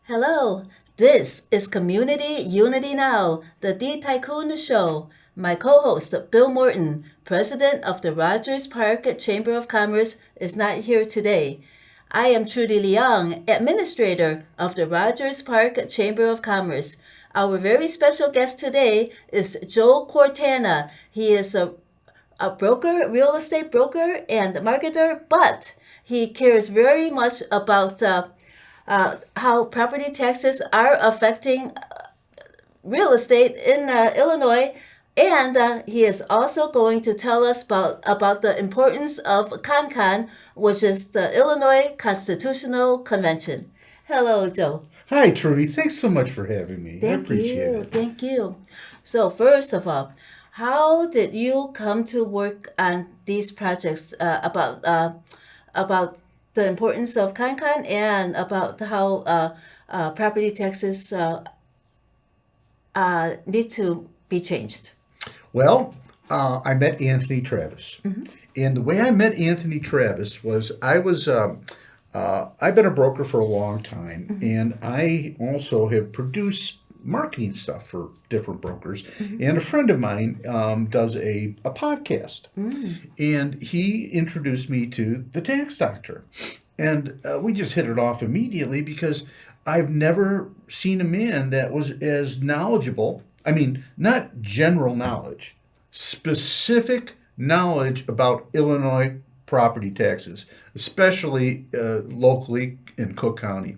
Hello, this is Community Unity Now, the D Tycoon Show. My co-host, Bill Morton, president of the Rogers Park Chamber of Commerce, is not here today. I am Trudy Leong, administrator of the Rogers Park Chamber of Commerce. Our very special guest today is Joe Quartana. He is a broker, real estate broker and marketer, but he cares very much about how property taxes are affecting real estate in Illinois. And he is also going to tell us about the importance of CONCON, which is the Illinois Constitutional Convention. Hello, Joe. Hi, Trudy. Thanks so much for having me. I Thank appreciate you. it. Thank you. So, first of all, how did you come to work on these projects about the importance of CONCON and about how property taxes need to be changed? Well, I met Anthony Travis. And the way I met Anthony Travis was I've been a broker for a long time, and I also have produced marketing stuff for different brokers. And a friend of mine does a podcast, and he introduced me to the tax doctor. And we just hit it off immediately because I've never seen a man that was as knowledgeable. I mean, not general knowledge, specific knowledge about Illinois property taxes, especially locally in Cook County.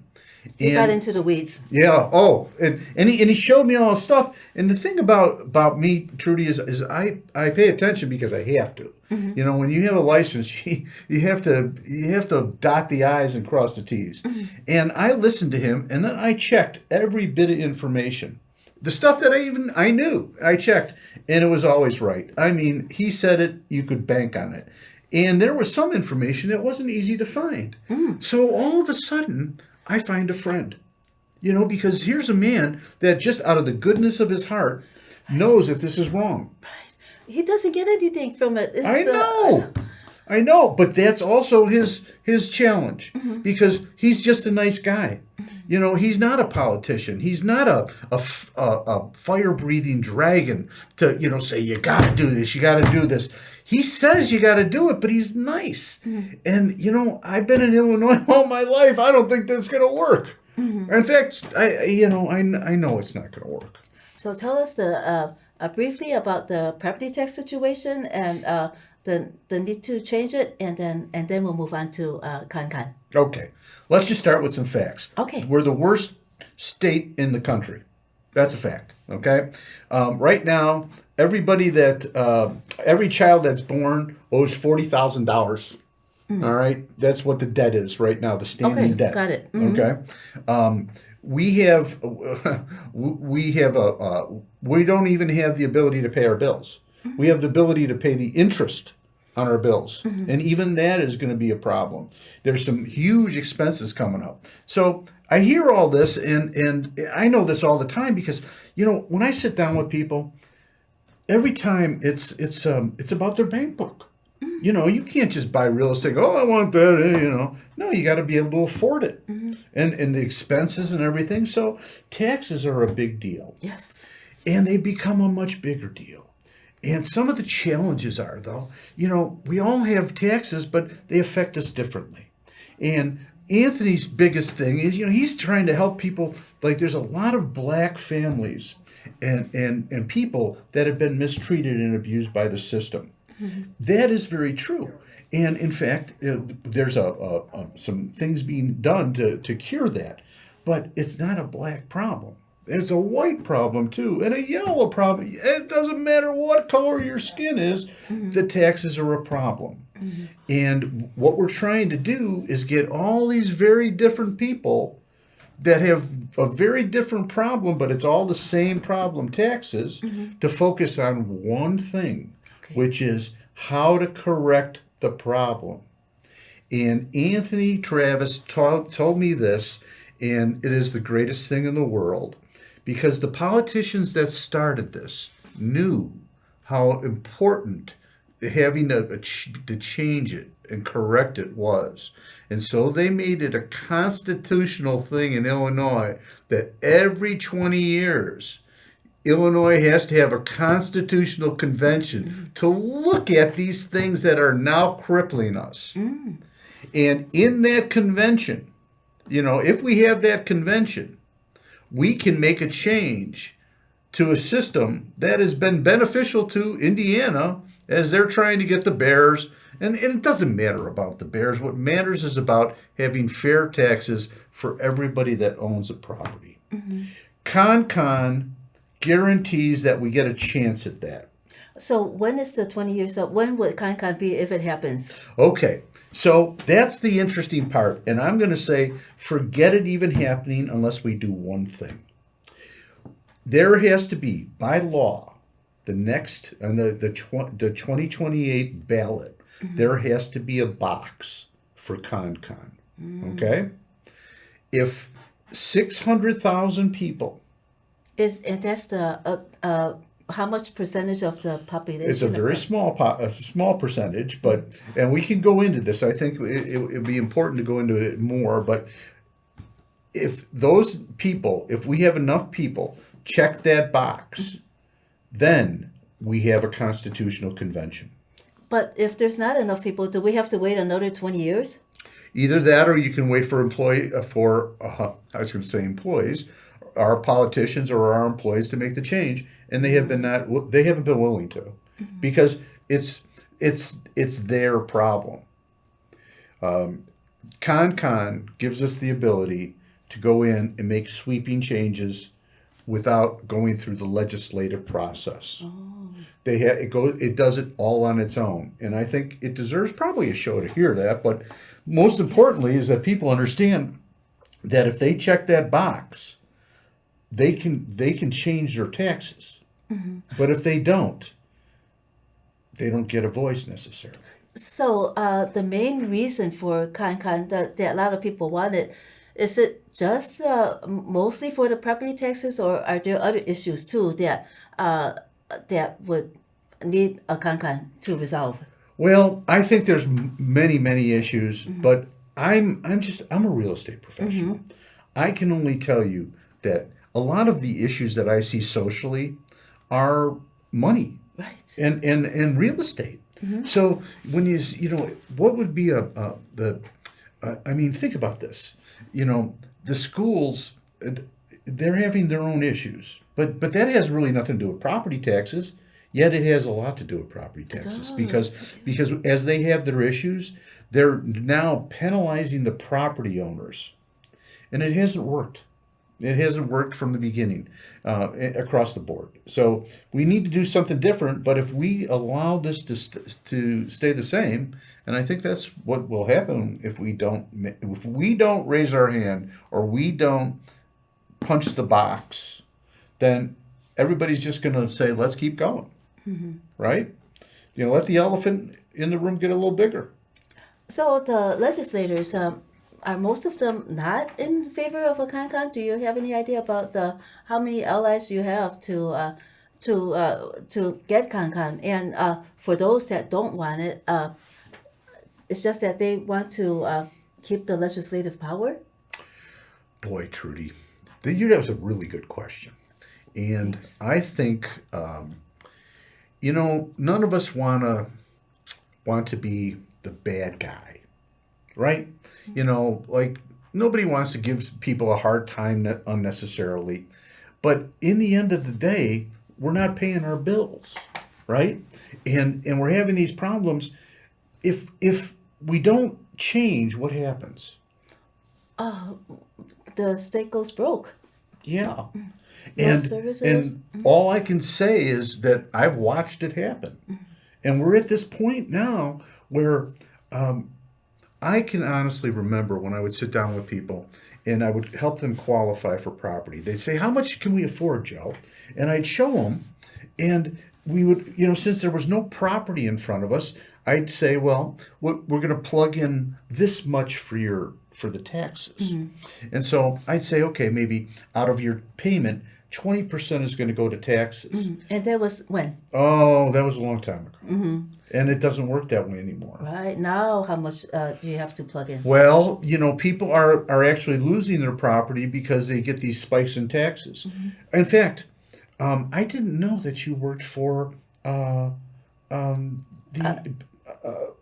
You got into the weeds. Yeah. Oh, and he showed me all this stuff. And the thing about me, Trudy, is I pay attention because I have to. You know, when you have a license, you have to dot the I's and cross the T's. And I listened to him, and then I checked every bit of information. The stuff that I knew, I checked, and it was always right. I mean, he said it, you could bank on it. And there was some information that wasn't easy to find. So all of a sudden, I find a friend. You know, because here's a man that just out of the goodness of his heart knows that this is wrong. He doesn't get anything from it. I know, but that's also his challenge because he's just a nice guy. You know, he's not a politician. He's not a fire-breathing dragon to, say, you got to do this, you got to do this. He says you got to do it, but he's nice. And, I've been in Illinois all my life. I don't think that's going to work. In fact, I know it's not going to work. So tell us briefly about the property tax situation and the need to change it, and then we'll move on to CONCON. Okay, let's just start with some facts. Okay. We're the worst state in the country. That's a fact. Okay. Right now, every child that's born owes $40,000. All right, that's what the debt is right now. The standing debt. Got it. Okay. We don't even have the ability to pay our bills. We have the ability to pay the interest on our bills. And even that is going to be a problem. There's some huge expenses coming up. So I hear all this, and I know this all the time because, when I sit down with people, every time it's about their bank book. You can't just buy real estate. Oh, I want that. No, you got to be able to afford it, and the expenses and everything. So taxes are a big deal. Yes, and they become a much bigger deal. And some of the challenges are, though, we all have taxes, but they affect us differently. And Anthony's biggest thing is, he's trying to help people. Like, there's a lot of black families and people that have been mistreated and abused by the system. That is very true. And in fact, there's some things being done to cure that. But it's not a black problem. It's a white problem, too, and a yellow problem. It doesn't matter what color your skin is, the taxes are a problem. And what we're trying to do is get all these very different people that have a very different problem, but it's all the same problem, taxes, to focus on one thing, which is how to correct the problem. And Anthony Travis told me this, and it is the greatest thing in the world because the politicians that started this knew how important having to change it and correct it was. And so they made it a constitutional thing in Illinois that every 20 years, Illinois has to have a constitutional convention to look at these things that are now crippling us. And in that convention, if we have that convention, we can make a change to a system that has been beneficial to Indiana as they're trying to get the Bears. And it doesn't matter about the Bears. What matters is about having fair taxes for everybody that owns a property. Con guarantees that we get a chance at that. So when is the 20 years up? When would Con be if it happens? Okay, so that's the interesting part. And I'm going to say, forget it even happening unless we do one thing. There has to be, by law, the next, on the 2028 ballot, there has to be a box for Con. Okay? If 600,000 people... That's the how much percentage of the population? It's a very small percentage, and we can go into this. I think it would be important to go into it more. But if we have enough people check that box, then we have a constitutional convention. But if there's not enough people, do we have to wait another 20 years? Either that, or you can wait for employees, our politicians or our employees to make the change, and they haven't been willing to, because it's their problem. Con gives us the ability to go in and make sweeping changes without going through the legislative process. It does it all on its own, and I think it deserves probably a show to hear that. But most importantly is that people understand that if they check that box, they can change their taxes. But if they don't get a voice necessarily. So the main reason for Con that a lot of people want it, is it just mostly for the property taxes, or are there other issues too that would need a Con to resolve? Well, I think there's many issues, but I'm a real estate professional. I can only tell you that a lot of the issues that I see socially are money, right, and real estate. So when what would be think about this. The schools, they're having their own issues, but that has really nothing to do with property taxes. Yet it has a lot to do with property taxes because as they have their issues, they're now penalizing the property owners, and it hasn't worked. It hasn't worked from the beginning across the board. So we need to do something different. But if we allow this to stay the same, and I think that's what will happen if we don't raise our hand or we don't punch the box, then everybody's just going to say, let's keep going, right? Let the elephant in the room get a little bigger. So the legislators, are most of them not in favor of a Con? Do you have any idea about how many allies you have to get Con? And for those that don't want it, it's just that they want to keep the legislative power? Boy, Trudy, that was a really good question. And Thanks. I think, none of us want to be the bad guy. Right? Like nobody wants to give people a hard time unnecessarily. But in the end of the day, we're not paying our bills, right? And we're having these problems. If we don't change, what happens? The state goes broke. Yeah. No services. And all I can say is that I've watched it happen. And we're at this point now where I can honestly remember when I would sit down with people and I would help them qualify for property. They'd say, how much can we afford, Joe? And I'd show them, and we would, since there was no property in front of us, I'd say, well, we're going to plug in this much for the taxes. And so I'd say, okay, maybe out of your payment, 20% is going to go to taxes. And that was when? Oh, that was a long time ago. And it doesn't work that way anymore. Right now, how much do you have to plug in? Well, people are actually losing their property because they get these spikes in taxes. In fact, I didn't know that you worked for the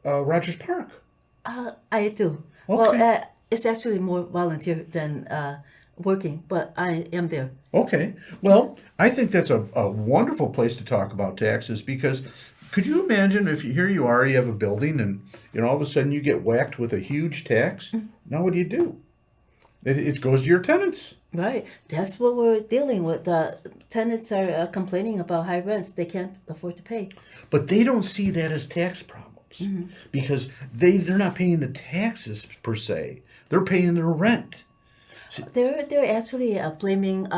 Rogers Park. I do. Okay. Well, it's actually more volunteer than working, but I am there. Okay. Well, I think that's a wonderful place to talk about taxes because could you imagine if here you are, you have a building and all of a sudden you get whacked with a huge tax? Now what do? It goes to your tenants. Right. That's what we're dealing with. The tenants are complaining about high rents. They can't afford to pay. But they don't see that as tax problems because they're not paying the taxes per se. They're paying their rent. They're actually blaming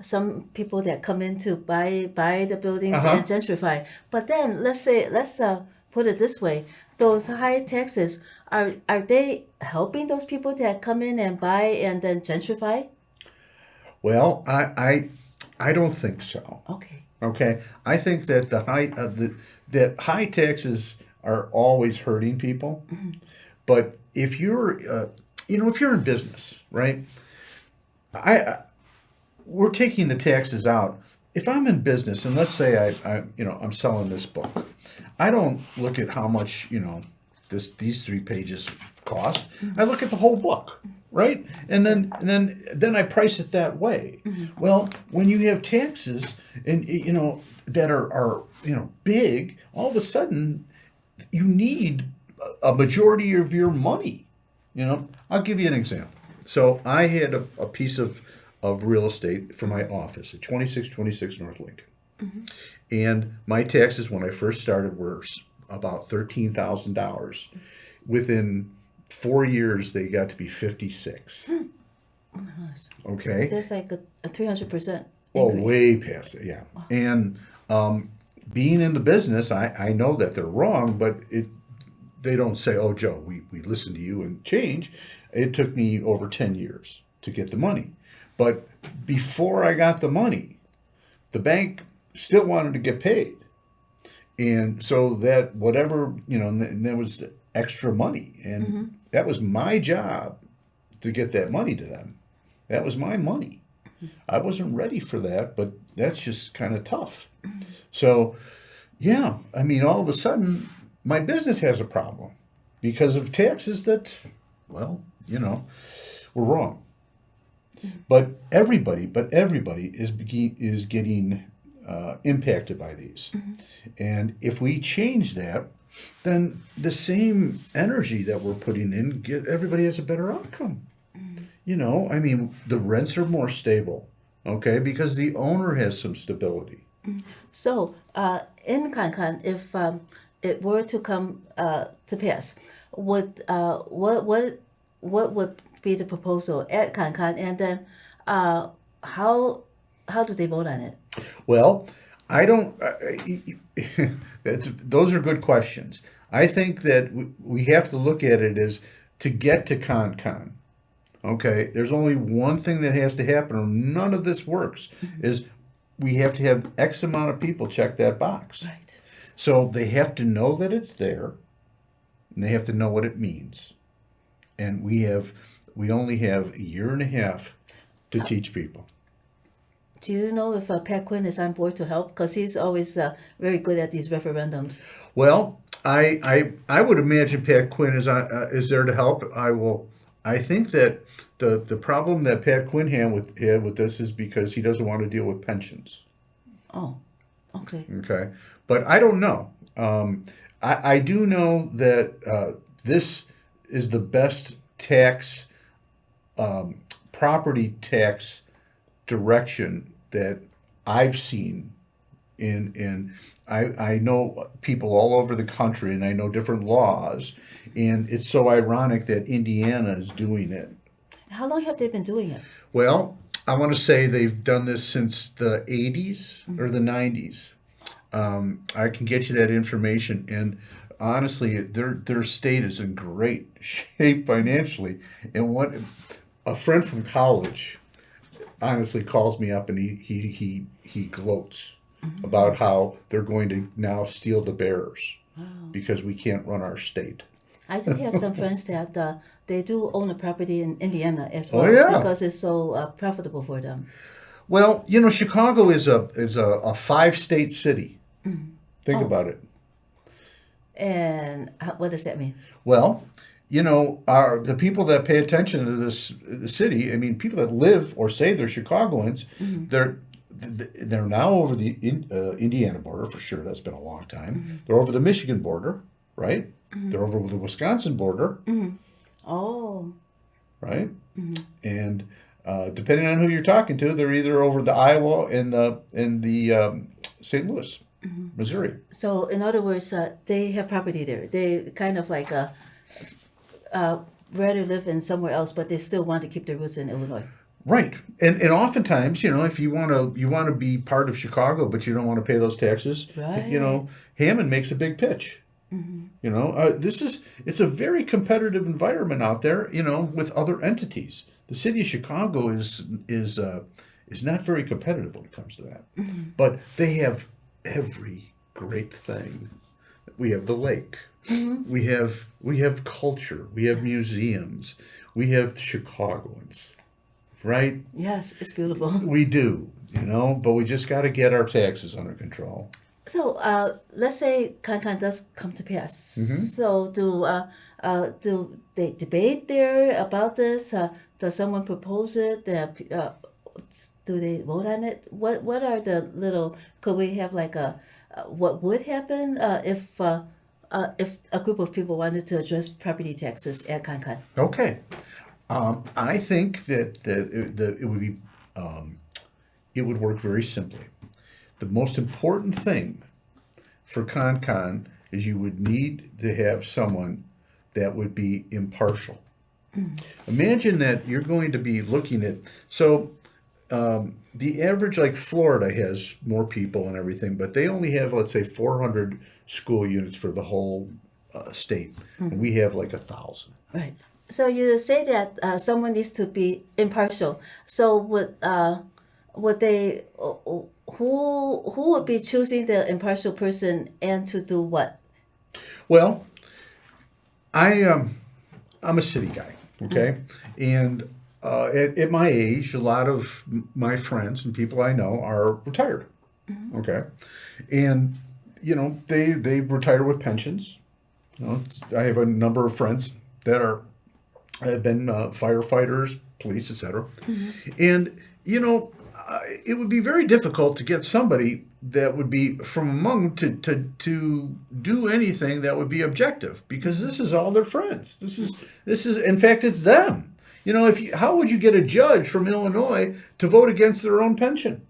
some people that come in to buy the buildings and gentrify. But then let's put it this way: those high taxes are they helping those people that come in and buy and then gentrify? Well, I don't think so. Okay. Okay, I think that that high taxes are always hurting people, but if you're if you're in business, right? We're taking the taxes out. If I'm in business, and let's say I'm selling this book, I don't look at how much these 3 pages cost. I look at the whole book, right? And then I price it that way. Well, when you have taxes and that are big, all of a sudden you need a majority of your money. I'll give you an example. So I had a piece of real estate for my office at 2626 North Lincoln. And my taxes when I first started were about $13,000. Within 4 years, they got to be 56. Okay. There's like a 300% Oh, increase. way past it, yeah. And being in the business, I know that they're wrong, but they don't say, oh, Joe, we listen to you and change. It took me over 10 years to get the money. But before I got the money, the bank still wanted to get paid. And so that whatever, and there was extra money. And that was my job to get that money to them. That was my money. I wasn't ready for that, but that's just kind of tough. So, yeah, I mean, all of a sudden, my business has a problem because of taxes that, well, were wrong. But everybody is getting impacted by these. And if we change that, then the same energy that we're putting in, everybody has a better outcome. I mean, the rents are more stable, okay, because the owner has some stability. So, in Kankan, if it were to come to pass, what would be the proposal at Kankan, and then how do they vote on it? Well, I don't. Those are good questions. I think that we have to look at it as to get to Kankan. Okay, there's only one thing that has to happen, or none of this works. Is we have to have X amount of people check that box. Right. So they have to know that it's there, and they have to know what it means. And we only have a year and a half to teach people. Do you know if Pat Quinn is on board to help? Because he's always very good at these referendums. Well, I would imagine Pat Quinn is there to help. I think that the problem that Pat Quinn had with this is because he doesn't want to deal with pensions. Oh, okay. Okay, but I don't know. I do know that this is the best tax, property tax direction that I've seen I know people all over the country, and I know different laws, and it's so ironic that Indiana is doing it. How long have they been doing it? Well, I want to say they've done this since the 80s or the 90s. I can get you that information, and honestly, their state is in great shape financially. And what a friend from college honestly calls me up and he gloats about how they're going to now steal the bears because we can't run our state. I do have some friends that they do own a property in Indiana as Oh well yeah. because it's so profitable for them. Well, Chicago is a 5-state city. Think Oh. about it. And what does that mean? Well, the people that pay attention to the city. I mean, people that live or say they're Chicagoans, they're now over the Indiana border for sure. That's been a long time. They're over the Michigan border, right? They're over the Wisconsin border, Oh, right? And depending on who you're talking to, they're either over the Iowa and the St. Louis, Missouri. so in other words, they have property there. They kind of like rather live in somewhere else, but they still want to keep their roots in Illinois. Right, and oftentimes, if you want to be part of Chicago, but you don't want to pay those taxes, Right. Hammond makes a big pitch. It's a very competitive environment out there. With other entities. The city of Chicago is not very competitive when it comes to that, but they have every great thing. We have the lake. We have culture. We have museums. We have Chicagoans. Right? Yes, it's beautiful. We do, but we just got to get our taxes under control. So let's say Kankan does come to pass. So do they debate there about this? Does someone propose it? Do they vote on it? What are the little? Could we have like what would happen if a group of people wanted to address property taxes at Kankan? Okay. I think that it would work very simply. The most important thing for ConCon is you would need to have someone that would be impartial. Imagine that you're going to be looking at, the average, like Florida has more people and everything, but they only have, let's say, 400 school units for the whole state. And we have like 1,000. Right. So you say that someone needs to be impartial. So would they who would be choosing the impartial person and to do what? Well, I'm a city guy, okay, and at my age, a lot of my friends and people I know are retired, okay, and they retire with pensions. I have a number of friends that have been firefighters, police, etc., and it would be very difficult to get somebody that would be from among to do anything that would be objective, because this is all their friends. This is in fact it's them. How would you get a judge from Illinois to vote against their own pension?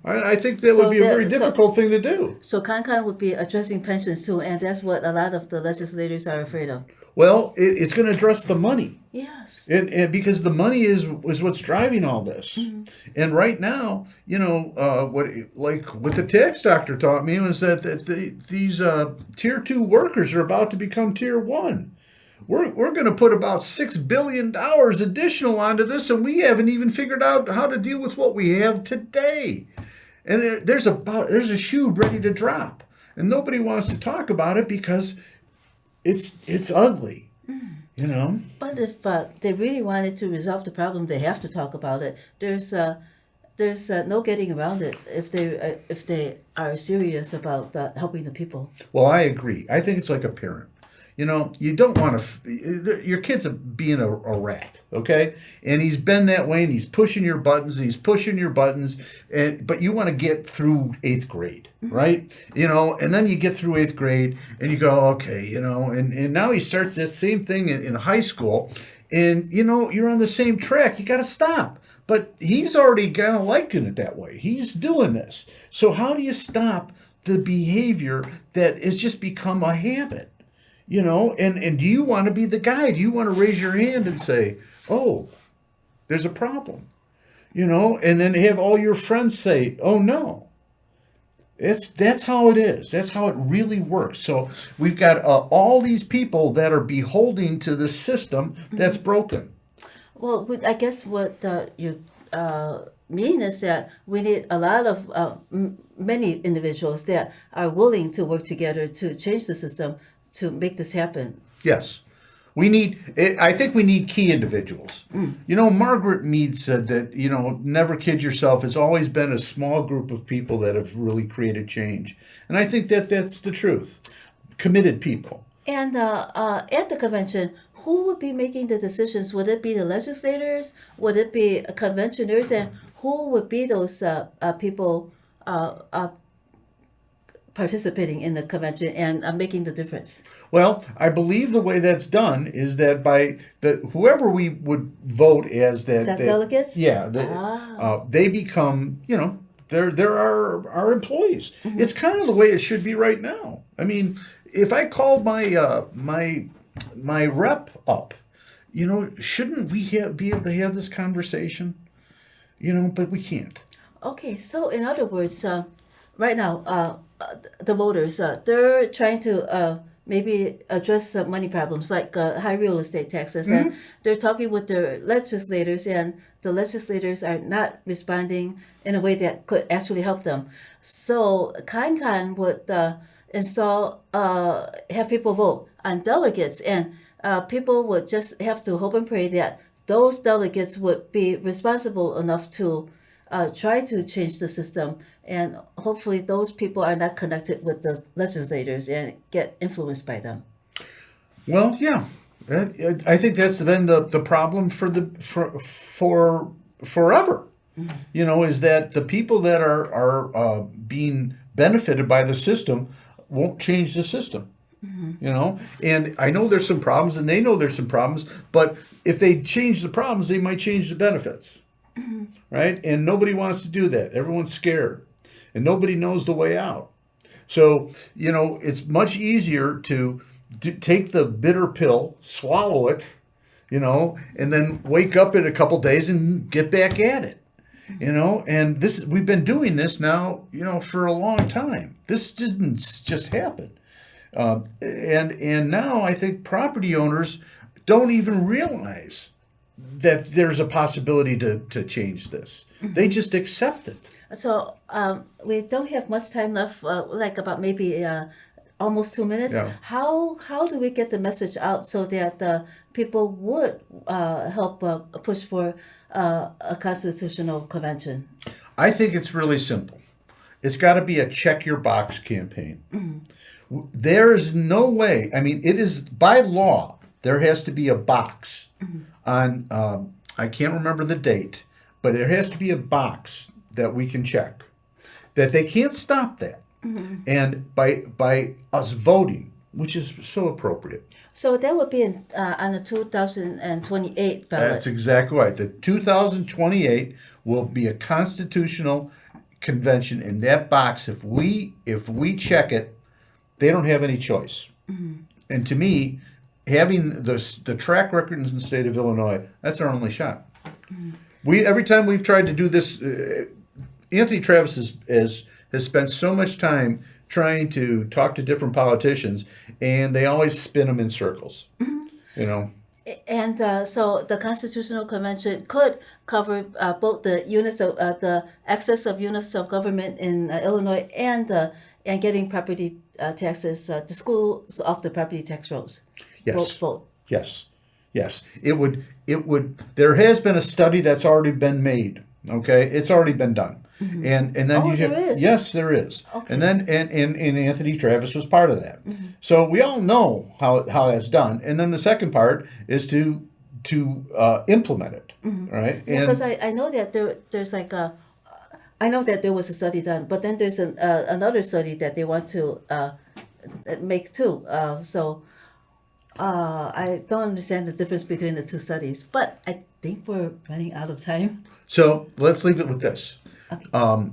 I think that So would be a very so difficult thing to do. so Kankan would be addressing pensions too, and that's what a lot of the legislators are afraid of. Well, it's going to address the money. Yes. And because the money is what's driving all this. And right now, what the tax doctor taught me was that these tier 2 workers are about to become tier 1. We're going to put about $6 billion additional onto this, and we haven't even figured out how to deal with what we have today. And there's a shoe ready to drop, and nobody wants to talk about it because it's ugly. But if they really wanted to resolve the problem, they have to talk about it. There's no getting around it if they are serious about helping the people. Well, I agree. I think it's like a parent. You don't want to. Your kid's being a rat, okay? And he's been that way, and he's pushing your buttons, and he's pushing your buttons, but you want to get through 8th grade, right? And then you get through 8th grade, and you go, okay, and now he starts that same thing in high school, and you're on the same track. You got to stop. But he's already kind of liking it that way. He's doing this. So how do you stop the behavior that has just become a habit? And do you want to be the guy? Do you want to raise your hand and say, oh, there's a problem? And then have all your friends say, oh, no. That's how it is. That's how it really works. So we've got all these people that are beholden to the system that's broken. Well, I guess what you mean is that we need a lot of many individuals that are willing to work together to change the system to make this happen. Yes. I think we need key individuals. You know, Margaret Mead said that, never kid yourself. It's always been a small group of people that have really created change. And I think that that's the truth. Committed people. And at the convention, who would be making the decisions? Would it be the legislators? Would it be conventioners? And who would be those people participating in the convention and making the difference? Well, I believe the way that's done is that by whoever we would vote as Delegates? Yeah, they become, they're our employees. It's kind of the way it should be right now. I mean, if I called my rep up, shouldn't we be able to have this conversation? But we can't. Okay, so in other words, right now, the voters, they're trying to maybe address money problems like high real estate taxes, and they're talking with their legislators, and the legislators are not responding in a way that could actually help them. So Khan would have people vote on delegates, and people would just have to hope and pray that those delegates would be responsible enough to try to change the system, and hopefully those people are not connected with the legislators and get influenced by them. Well, yeah, I think that's been the problem for forever. Is that the people that are being benefited by the system won't change the system. And I know there's some problems, and they know there's some problems, but if they change the problems, they might change the benefits. Right? And nobody wants to do that. Everyone's scared, and nobody knows the way out. So, it's much easier to take the bitter pill, swallow it, and then wake up in a couple days and get back at it. And we've been doing this now, for a long time. This didn't just happen. And now I think property owners don't even realize that there's a possibility to change this. They just accept it. So we don't have much time left, like about maybe almost 2 minutes. Yeah. How do we get the message out so that people would help push for a constitutional convention? I think it's really simple. It's got to be a check your box campaign. There is no way. I mean, it is by law. There has to be a box on. I can't remember the date, but there has to be a box that we can check. That they can't stop that. And by us voting, which is so appropriate. So that would be on the 2028 ballot. That's exactly right. The 2028 will be a constitutional convention. In that box, if we check it, they don't have any choice. And to me, having the track record in the state of Illinois, that's our only shot. Every time we've tried to do this, Anthony Travis has spent so much time trying to talk to different politicians, and they always spin them in circles. And so the Constitutional Convention could cover both the units of the access of units of government in Illinois and getting property taxes, the schools off the property tax rolls. Yes. Both. Yes. It would. There has been a study that's already been made. Okay, it's already been done, and then there is? Yes, there is. Okay. And then and Anthony Travis was part of that. So we all know how that's done. And then the second part is to implement it, right? Because I know that there's like I know that there was a study done, but then there's another study that they want to make too. So I don't understand the difference between the two studies, but I think we're running out of time. So let's leave it with this. Okay.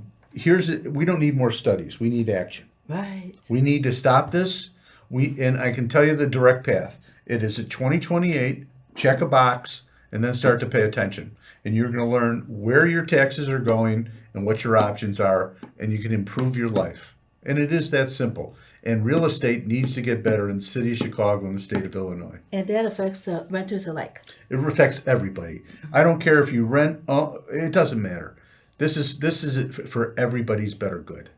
We don't need more studies. We need action. Right. We need to stop this. And I can tell you the direct path. It is at 2028, check a box, and then start to pay attention. And you're going to learn where your taxes are going and what your options are, and you can improve your life. And it is that simple. And real estate needs to get better in the city of Chicago and the state of Illinois. And that affects renters alike. It affects everybody. I don't care if you rent. It doesn't matter. This is it for everybody's better good.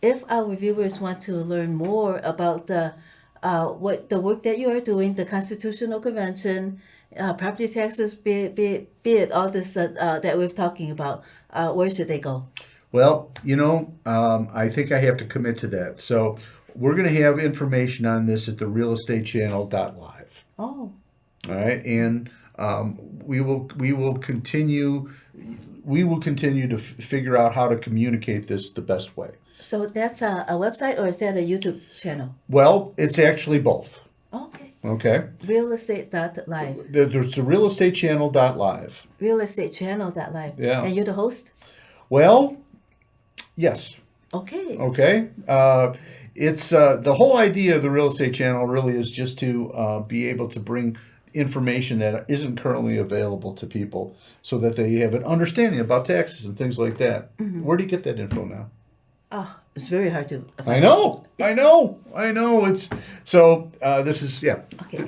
If our viewers want to learn more about what the work that you are doing, the Constitutional Convention, property taxes, be it all this that we're talking about, where should they go? Well, I think I have to commit to that. So we're going to have information on this at the realestatechannel.live. Oh, All right, and we will continue to figure out how to communicate this the best way. so that's a website, or is that a YouTube channel? Well, it's actually both. Okay. Okay, Realestate.live. there's the realestatechannel.live. Realestatechannel.live. Yeah. And you're the host? Well, yes. Okay. Okay. It's the whole idea of the real estate channel really is just to be able to bring information that isn't currently available to people so that they have an understanding about taxes and things like that. Where do you get that info now? Oh, it's very hard to I know. It's so this is, yeah. Okay.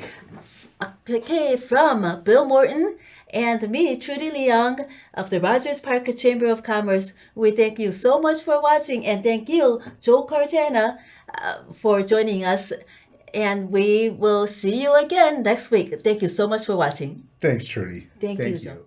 Okay, from Bill Morton and me, Trudy Leong of the Rogers Park Chamber of Commerce, we thank you so much for watching, and thank you, Joe Quartana, for joining us. And we will see you again next week. Thank you so much for watching. Thanks, Trudy. Thank you, Joe.